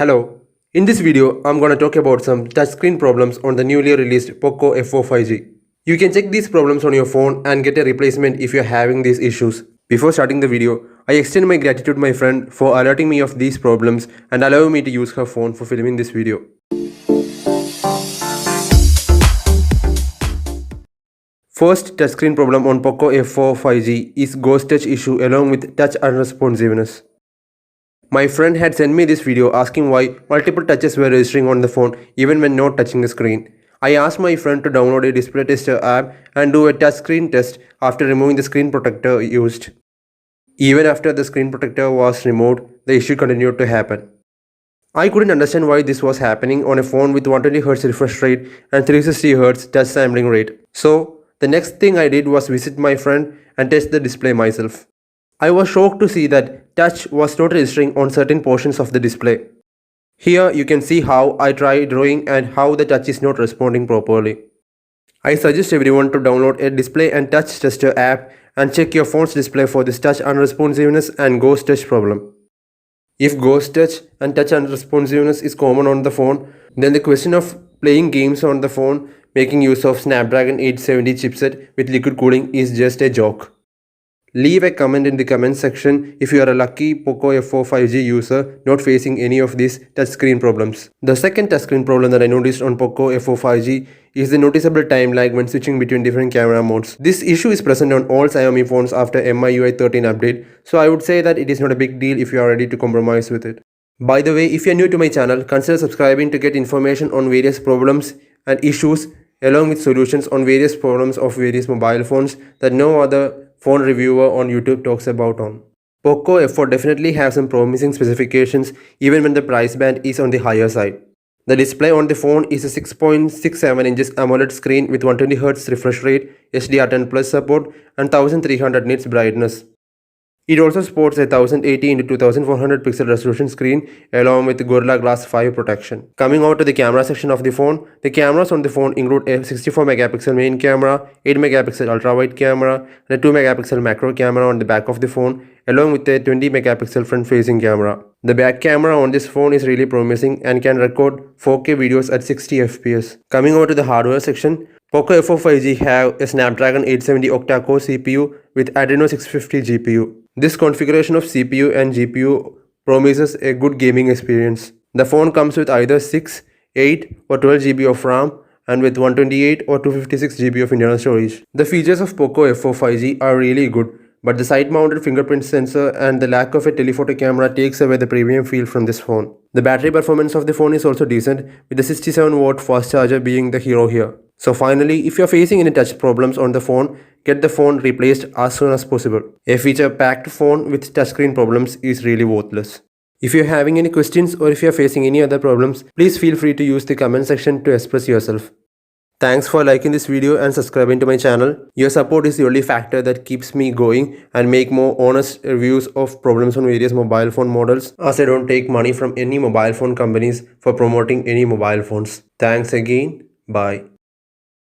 Hello, in this video I'm gonna talk about some touchscreen problems on the newly released Poco F4 5G. You can check these problems on your phone and get a replacement if you're having these issues. Before starting the video, I extend my gratitude to my friend for alerting me of these problems and allowing me to use her phone for filming this video. First touchscreen problem on Poco F4 5G is ghost touch issue along with touch unresponsiveness. My friend had sent me this video asking why multiple touches were registering on the phone even when not touching the screen. I asked my friend to download a display tester app and do a touchscreen test after removing the screen protector used. Even after the screen protector was removed, the issue continued to happen. I couldn't understand why this was happening on a phone with 120Hz refresh rate and 360Hz touch sampling rate. So, the next thing I did was visit my friend and test the display myself. I was shocked to see that touch was not registering on certain portions of the display. Here you can see how I tried drawing and how the touch is not responding properly. I suggest everyone to download a display and touch tester app and check your phone's display for this touch unresponsiveness and ghost touch problem. If ghost touch and touch unresponsiveness is common on the phone, then the question of playing games on the phone making use of Snapdragon 870 chipset with liquid cooling is just a joke. Leave a comment in the comment section if you are a lucky Poco F4 5G user not facing any of these touchscreen problems. The second touchscreen problem that I noticed on Poco F4 5G is the noticeable time lag when switching between different camera modes. This issue is present on all Xiaomi phones after MIUI 13 update, so I would say that it is not a big deal if you are ready to compromise with it. By the way, if you are new to my channel, consider subscribing to get information on various problems and issues along with solutions on various problems of various mobile phones that no other phone reviewer on YouTube talks about on. Poco F4 definitely has some promising specifications even when the price band is on the higher side. The display on the phone is a 6.67 inches AMOLED screen with 120Hz refresh rate, HDR10 Plus support and 1300 nits brightness. It also sports a 1080x2400 pixel resolution screen along with Gorilla Glass 5 protection. Coming over to the camera section of the phone, the cameras on the phone include a 64 megapixel main camera, 8 megapixel ultra-wide camera, and a 2 megapixel macro camera on the back of the phone along with a 20 megapixel front-facing camera. The back camera on this phone is really promising and can record 4K videos at 60 fps. Coming over to the hardware section, Poco F4 5G have a Snapdragon 870 octa-core CPU with Adreno 650 GPU. This configuration of CPU and GPU promises a good gaming experience. The phone comes with either 6, 8 or 12 GB of RAM and with 128 or 256 GB of internal storage. The features of Poco F4 5G are really good, but the side-mounted fingerprint sensor and the lack of a telephoto camera takes away the premium feel from this phone. The battery performance of the phone is also decent, with the 67-watt fast charger being the hero here. So finally, if you are facing any touch problems on the phone, get the phone replaced as soon as possible. A feature-packed phone with touchscreen problems is really worthless. If you are having any questions or if you are facing any other problems, please feel free to use the comment section to express yourself. Thanks for liking this video and subscribing to my channel. Your support is the only factor that keeps me going and make more honest reviews of problems on various mobile phone models, as I don't take money from any mobile phone companies for promoting any mobile phones. Thanks again. Bye.